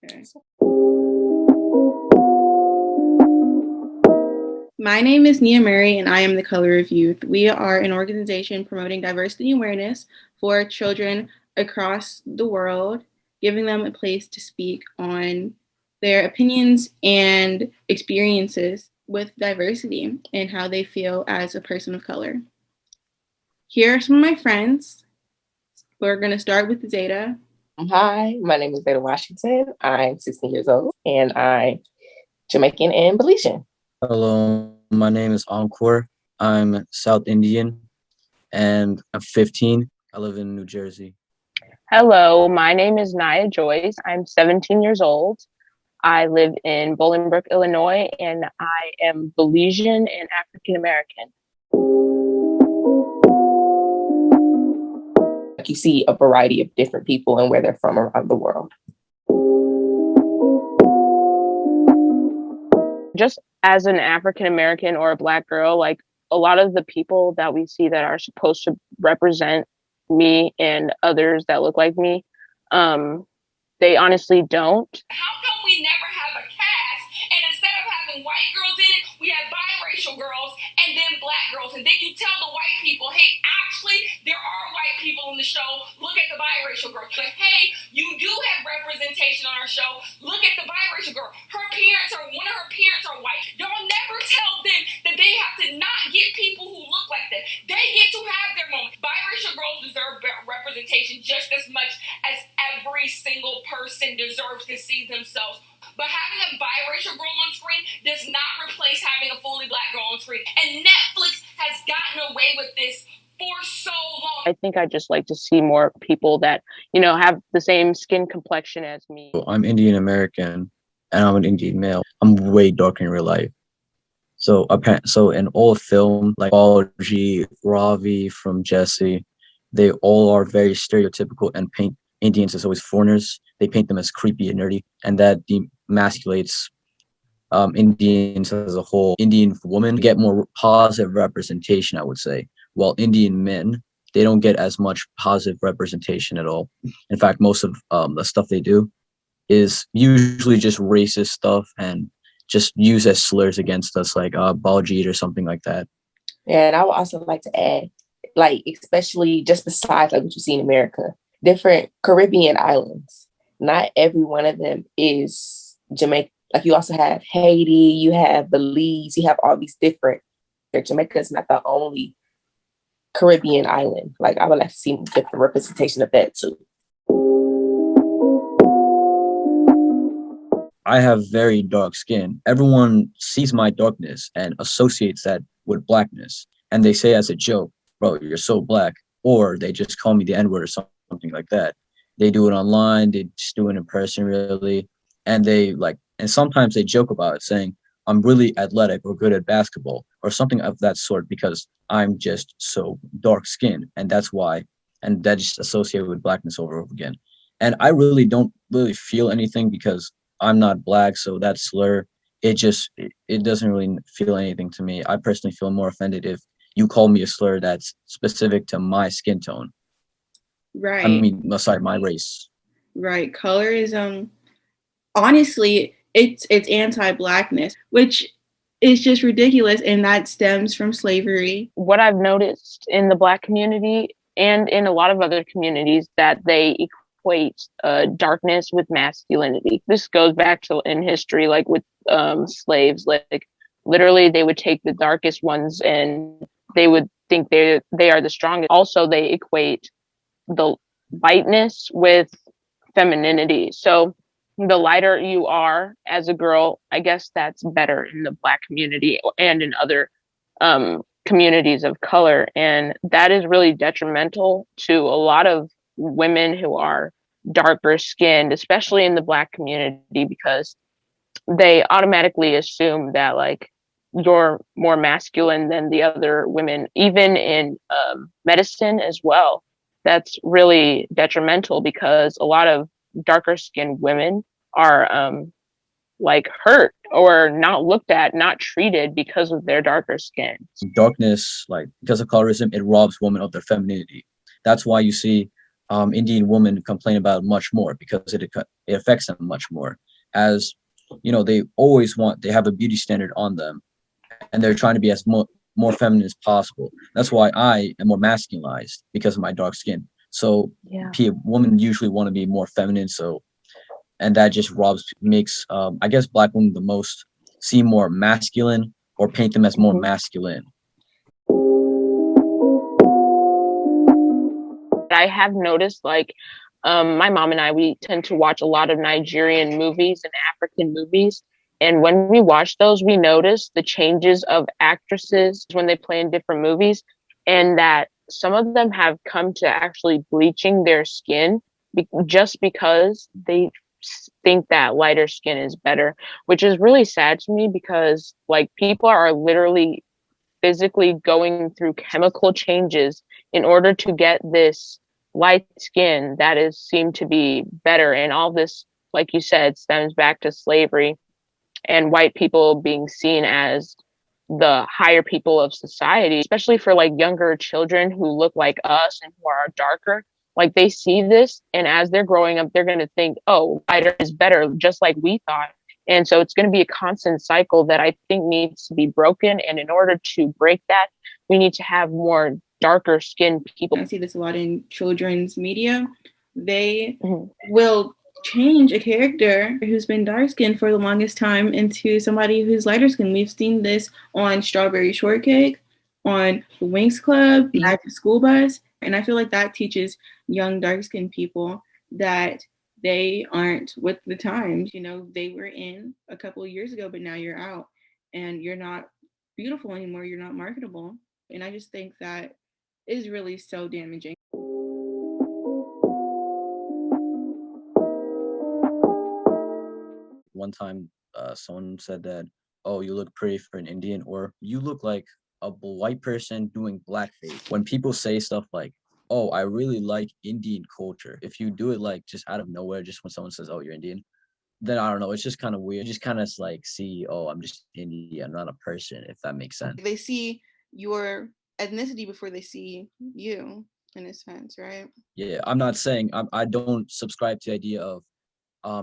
Okay. My name is Nia and I am the Color of Youth. We are an organization promoting diversity awareness for children across the world, giving them a place to speak on their opinions and experiences with diversity and how they feel as a person of color. Here are some of my friends. We're going to start with Zada. Hi, my name is Zada Washington. I'm 16 years old and I'm Jamaican and Belizean. Hello, my name is Ankur. I'm South Indian and I'm 15. I live in New Jersey. Hello, my name is Nyah Joyce. I'm 17 years old. I live in Bolingbrook, Illinois, and I am Belizean and African American. You see a variety of different people and where they're from around the world. Just as an African American or a Black girl, like a lot of the people that we see that are supposed to represent me and others that look like me, they honestly don't. How come we never have a cast and instead of having white girls in it, we have biracial girls and then Black girls, and then you tell the white people, hey, actually there are white people in the show, look at the biracial girl. But hey, you do have representation on our show, look at the biracial girl. One of her parents are white. Y'all never tell them that they have to not get people who look like that. They get to have their moment. Biracial girls deserve representation just as much as every single person deserves to see themselves. But having a biracial girl on screen does not replace having a fully Black girl on screen. And Netflix has gotten away with this for so long. I think I just like to see more people that, have the same skin complexion as me. I'm Indian American and I'm an Indian male. I'm way darker in real life. So in all film, like Balji, Ravi from Jesse, they all are very stereotypical and paint Indians as always foreigners. They paint them as creepy and nerdy, and that demasculates Indians as a whole. Indian women get more positive representation, I would say, while Indian men, they don't get as much positive representation at all. In fact, most of the stuff they do is usually just racist stuff and just used as slurs against us, like Baljeet or something like that. And I would also like to add, like, especially just besides like what you see in America, different Caribbean islands. Not every one of them is Jamaica. Like you also have Haiti, you have Belize, you have all these different. Jamaica is not the only Caribbean island. Like I would like to see different representation of that too. I have very dark skin. Everyone sees my darkness and associates that with Blackness. And they say as a joke, bro, you're so Black. Or they just call me the N-word or something like that. They do it online. They just do it in person, really. And and sometimes they joke about it, saying, I'm really athletic or good at basketball or something of that sort because I'm just so dark skinned. And that's why. And that just associated with Blackness over and over again. And I really don't really feel anything because I'm not Black, so that slur, it doesn't really feel anything to me. I personally feel more offended if you call me a slur that's specific to my skin tone. Right. I mean, aside my race. Right. Colorism, honestly, it's anti-Blackness, which is just ridiculous, and that stems from slavery. What I've noticed in the Black community and in a lot of other communities that they equate darkness with masculinity. This goes back to in history, like with slaves, like literally they would take the darkest ones and they would think they are the strongest. Also, they equate the lightness with femininity. So the lighter you are as a girl, I guess that's better in the Black community and in other communities of color. And that is really detrimental to a lot of women who are darker skinned, especially in the Black community, because they automatically assume that like you're more masculine than the other women, even in medicine as well. That's really detrimental because a lot of darker skinned women are like hurt or not looked at, not treated because of their darker skin. Darkness, like because of colorism, it robs women of their femininity. That's why you see Indian women complain about it much more because it affects them much more. As you know, they have a beauty standard on them, and they're trying to be as more feminine as possible. That's why I am more masculinized because of my dark skin. So women usually want to be more feminine. So, and that just makes I guess Black women the most seem more masculine or paint them as more masculine. I have noticed, like, my mom and I, we tend to watch a lot of Nigerian movies and African movies. And when we watch those, we notice the changes of actresses when they play in different movies, and that some of them have come to actually bleaching their skin just because they think that lighter skin is better, which is really sad to me because, like, people are literally physically going through chemical changes in order to get this light skin that is seemed to be better. And all this, like you said, stems back to slavery and white people being seen as the higher people of society, especially for like younger children who look like us and who are darker. Like they see this, and as they're growing up, they're going to think, oh, lighter is better, just like we thought. And so it's going to be a constant cycle that I think needs to be broken. And in order to break that, we need to have more darker skinned people. I see this a lot in children's media. They will change a character who's been dark skinned for the longest time into somebody who's lighter skinned. We've seen this on Strawberry Shortcake, on the Winx Club, at the school bus. And I feel like that teaches young dark skinned people that they aren't with the times. You know, they were in a couple of years ago, but now you're out and you're not beautiful anymore. You're not marketable. And I just think that is really so damaging. One time, someone said that, "Oh, you look pretty for an Indian," or "You look like a white person doing blackface." When people say stuff like, "Oh, I really like Indian culture," if you do it like just out of nowhere, just when someone says, "Oh, you're Indian," then I don't know, it's just kind of weird. You just kind of like see, "Oh, I'm just Indian, I'm not a person," if that makes sense. They see your ethnicity before they see you, in a sense, right? Yeah, I'm not saying I don't subscribe to the idea of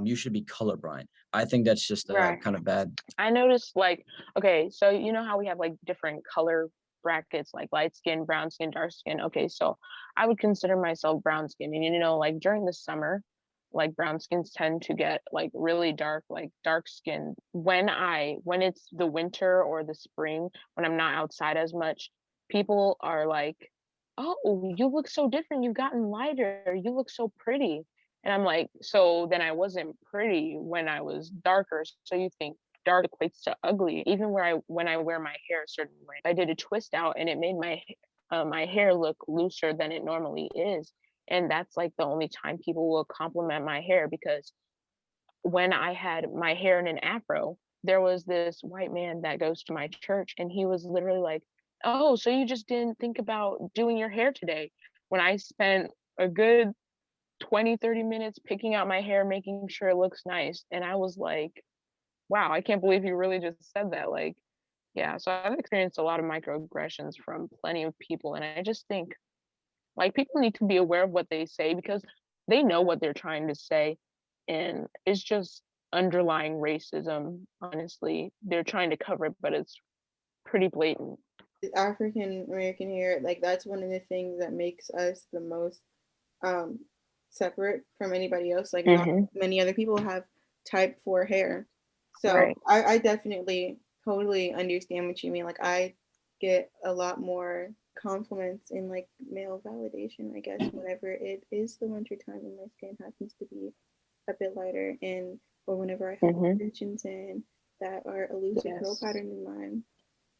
you should be colorblind. I think that's just kind of bad. I noticed, like, okay, so you know how we have like different color brackets, like light skin, brown skin, dark skin. Okay, so I would consider myself brown skin. And you know, like during the summer, like brown skins tend to get like really dark, like dark skin. When it's the winter or the spring, when I'm not outside as much, people are like, oh, you look so different. You've gotten lighter. You look so pretty. And I'm like, so then I wasn't pretty when I was darker. So you think dark equates to ugly. Even when I wear my hair a certain way, I did a twist out and it made my hair look looser than it normally is. And that's like the only time people will compliment my hair, because when I had my hair in an afro, there was this white man that goes to my church and he was literally like, oh, so you just didn't think about doing your hair today? When I spent a good 20-30 minutes picking out my hair, making sure it looks nice. And I was like, wow, I can't believe you really just said that. Like, yeah, so I've experienced a lot of microaggressions from plenty of people. And I just think like people need to be aware of what they say, because they know what they're trying to say. And it's just underlying racism, honestly. They're trying to cover it, but it's pretty blatant. African American hair, like that's one of the things that makes us the most separate from anybody else. Like not many other people have type 4 hair. So I definitely totally understand what you mean. Like I get a lot more compliments and like male validation, I guess, whenever it is the winter time and my skin happens to be a bit lighter, and or whenever I have extensions in that are a looser curl pattern than mine.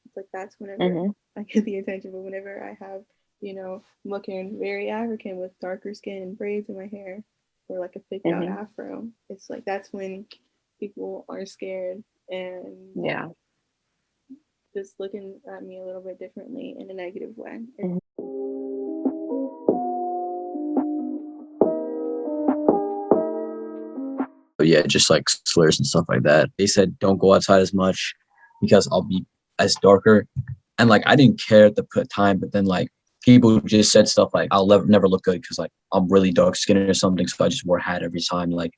It's like that's whenever I get the attention. But whenever I have, you know, looking very African with darker skin and braids in my hair or like a thicked out afro, it's like that's when people are scared and just looking at me a little bit differently in a negative way. Yeah, just like slurs and stuff like that. They said don't go outside as much because I'll be as darker. And like I didn't care at the time, but then like people just said stuff like, I'll never look good because like I'm really dark skinned or something. So I just wore a hat every time, like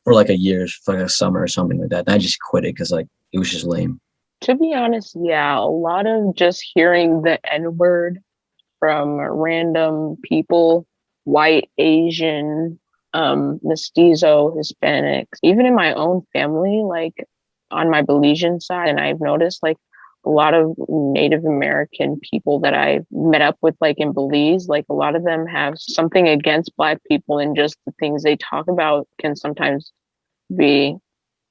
for like a year, for like a summer or something like that. And I just quit it because like it was just lame. To be honest, yeah, a lot of just hearing the N word from random people, white, Asian, mestizo, Hispanics, even in my own family, like on my Belizean side. And I've noticed like a lot of Native American people that I've met up with, like in Belize, like a lot of them have something against Black people, and just the things they talk about can sometimes be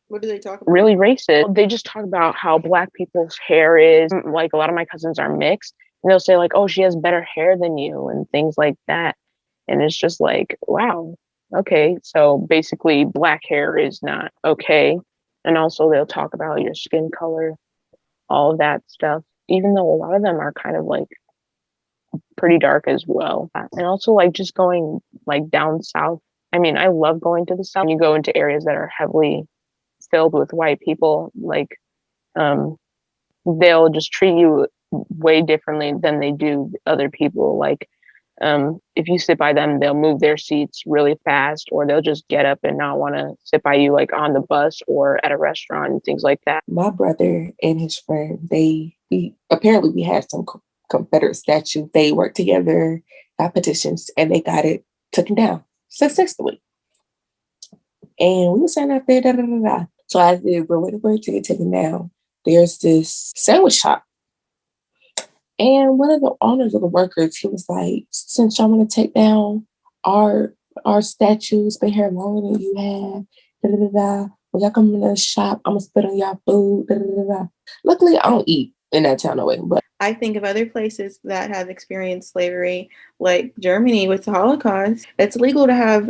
What do they talk about? really racist. They just talk about how Black people's hair is like, a lot of my cousins are mixed, and they'll say like, oh, she has better hair than you and things like that. And it's just like, wow, okay, so basically Black hair is not okay. And also they'll talk about your skin color, all of that stuff, even though a lot of them are kind of like pretty dark as well. And also like just going like down south, I mean, I love going to the south. When you go into areas that are heavily filled with white people, like um they'll just treat you way differently than they do other people. Like if you sit by them, they'll move their seats really fast, or they'll just get up and not want to sit by you, like on the bus or at a restaurant and things like that. My brother and his friend, apparently we had some Confederate statue. They worked together, got petitions, and they got it taken down successfully. And we were sitting out there, da da da da. So as they were waiting for it to get taken down, there's this sandwich shop. And one of the owners of the workers, he was like, since y'all want to take down our statues, been here longer than you have, da da da da. When y'all come in the shop, I'm gonna spit on y'all food, da da da da. Luckily, I don't eat in that town away, but I think of other places that have experienced slavery, like Germany with the Holocaust. It's legal to have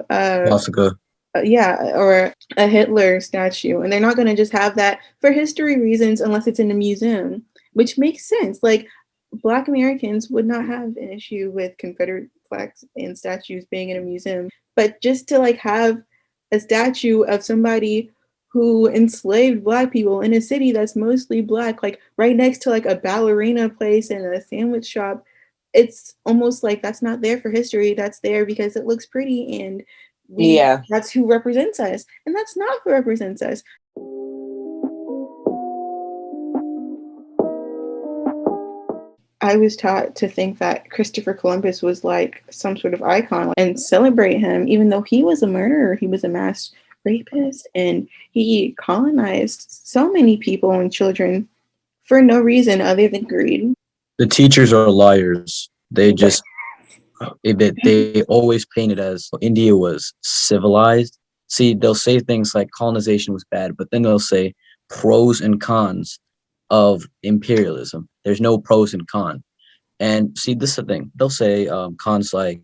or a Hitler statue, and they're not going to just have that for history reasons unless it's in a museum, which makes sense. Like Black Americans would not have an issue with Confederate flags and statues being in a museum, but just to like have a statue of somebody who enslaved Black people in a city that's mostly Black, like right next to like a ballerina place and a sandwich shop, it's almost like that's not there for history. That's there because it looks pretty, and that's who represents us, and that's not who represents us. I was taught to think that Christopher Columbus was like some sort of icon and celebrate him, even though he was a murderer, he was a mass rapist, and he colonized so many people and children for no reason other than greed. The teachers are liars. They always paint it as India was civilized. See, they'll say things like colonization was bad, but then they'll say pros and cons of imperialism. There's no pros and cons. And see, this is the thing. They'll say cons like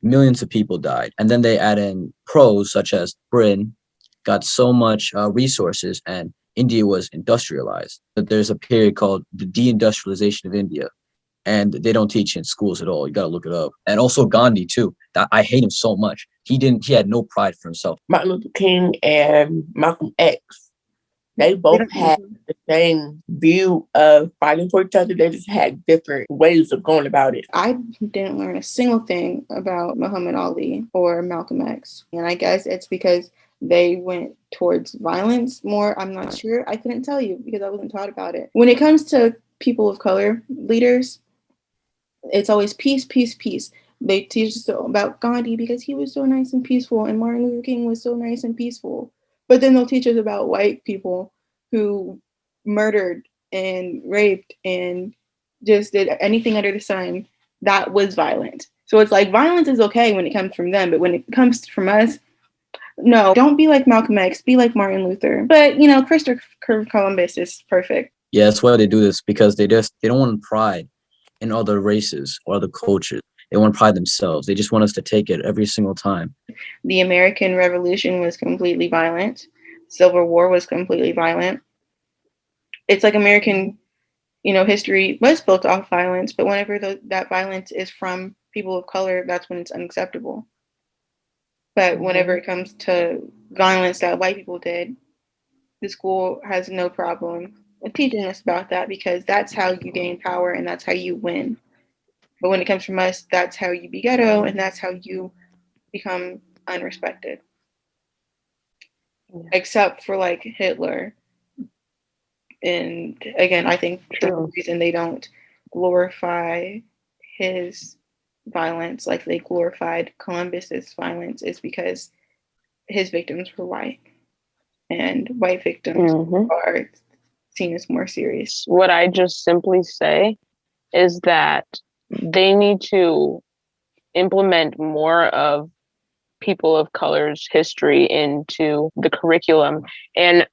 millions of people died. And then they add in pros such as Britain got so much resources and India was industrialized. But there's a period called the deindustrialization of India. And they don't teach in schools at all. You got to look it up. And also Gandhi too. I hate him so much. He had no pride for himself. Martin Luther King and Malcolm X, they both had the same view of fighting for each other. They just had different ways of going about it. I didn't learn a single thing about Muhammad Ali or Malcolm X. And I guess it's because they went towards violence more. I'm not sure. I couldn't tell you because I wasn't taught about it. When it comes to people of color leaders, it's always peace, peace, peace. They teach us about Gandhi because he was so nice and peaceful, and Martin Luther King was so nice and peaceful. But then they'll teach us about white people who murdered and raped and just did anything under the sun that was violent. So it's like violence is okay when it comes from them, but when it comes from us, no, don't be like Malcolm X, be like Martin Luther. But, Christopher Columbus is perfect. Yeah, that's why they do this, because they don't want pride in other races or other cultures. They want to pride themselves. They just want us to take it every single time. The American Revolution was completely violent. Civil War was completely violent. It's like American, history was built off violence, but whenever that violence is from people of color, that's when it's unacceptable. But whenever it comes to violence that white people did, the school has no problem teaching us about that, because that's how you gain power and that's how you win. But when it comes from us, that's how you be ghetto, and that's how you become unrespected. Except for like Hitler. And again, I think the reason they don't glorify his violence like they glorified Columbus's violence is because his victims were white, and white victims are seen as more serious. What I just simply say is that they need to implement more of people of color's history into the curriculum. And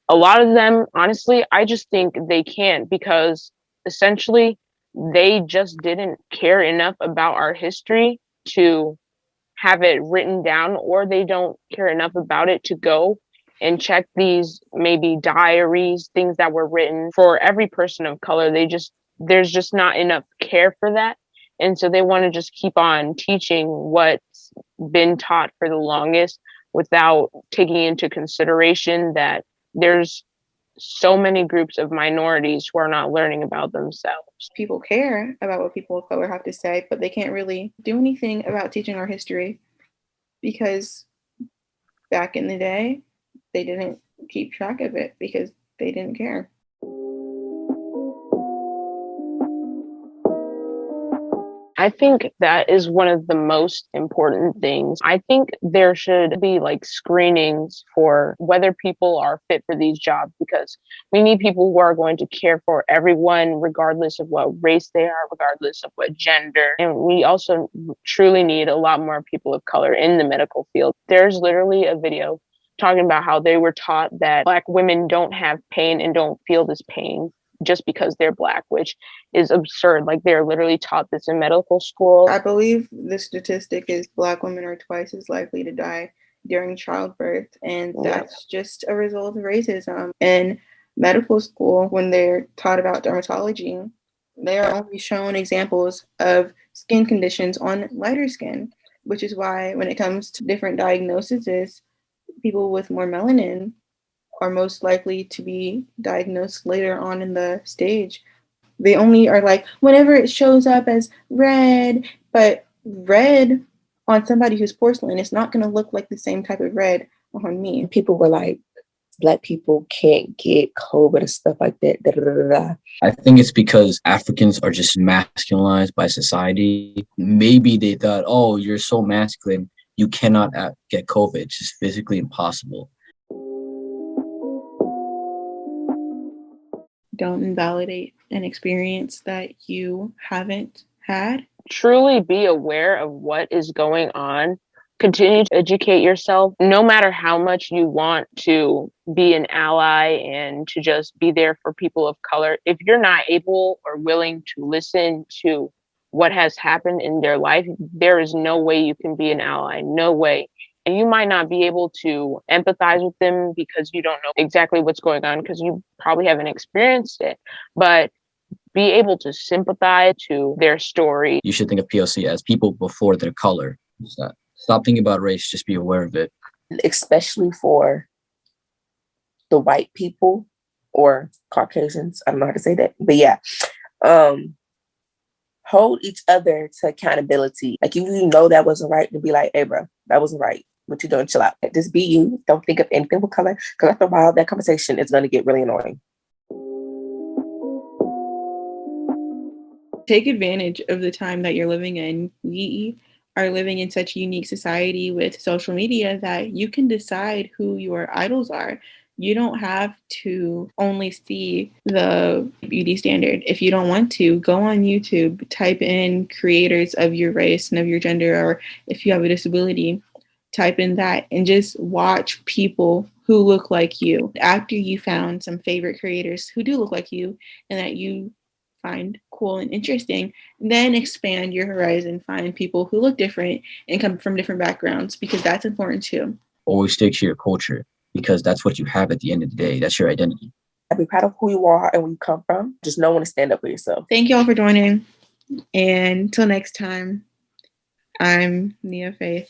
a lot of them, honestly, I just think they can't, because essentially they just didn't care enough about our history to have it written down, or they don't care enough about it to go and check these maybe diaries, things that were written for every person of color. There's just not enough care for that. And so they want to just keep on teaching what's been taught for the longest without taking into consideration that there's so many groups of minorities who are not learning about themselves. People care about what people of color have to say, but they can't really do anything about teaching our history because back in the day, they didn't keep track of it because they didn't care. I think that is one of the most important things. I think there should be like screenings for whether people are fit for these jobs, because we need people who are going to care for everyone, regardless of what race they are, regardless of what gender. And we also truly need a lot more people of color in the medical field. There's literally a video talking about how they were taught that Black women don't have pain and don't feel this pain just because they're Black, which is absurd. Like, they're literally taught this in medical school. I believe the statistic is Black women are twice as likely to die during childbirth, and that's just a result of racism. In medical school, when they're taught about dermatology, they are only shown examples of skin conditions on lighter skin, which is why when it comes to different diagnoses, people with more melanin are most likely to be diagnosed later on in the stage. They only are like, whenever it shows up as red, but red on somebody who's porcelain, it's not going to look like the same type of red on me. People were like, Black people can't get COVID and stuff like that. Da, da, da, da. I think it's because Africans are just masculinized by society. Maybe they thought, oh, you're so masculine, you cannot get COVID. It's just physically impossible. Don't invalidate an experience that you haven't had. Truly be aware of what is going on. Continue to educate yourself, no matter how much you want to be an ally and to just be there for people of color. If you're not able or willing to listen to what has happened in their life, there is no way you can be an ally. No way. And you might not be able to empathize with them because you don't know exactly what's going on, because you probably haven't experienced it. But be able to sympathize to their story. You should think of POC as people before their color. Stop thinking about race, just be aware of it. Especially for the white people or Caucasians. I don't know how to say that. But yeah. Hold each other to accountability. Like, if you know that wasn't right, to be like, hey, bro, that wasn't right. What you doing? Chill out. Just be you. Don't think of anything with color. Because after a while, that conversation is going to get really annoying. Take advantage of the time that you're living in. We are living in such a unique society with social media that you can decide who your idols are. You don't have to only see the beauty standard. If you don't want to, go on YouTube, type in creators of your race and of your gender, or if you have a disability, type in that and just watch people who look like you. After you found some favorite creators who do look like you and that you find cool and interesting, then expand your horizon, find people who look different and come from different backgrounds, because that's important too. Always stick to your culture, because that's what you have at the end of the day. That's your identity. Be proud of who you are and where you come from. Just know when to stand up for yourself. Thank you all for joining. And until next time, I'm Nia Faith.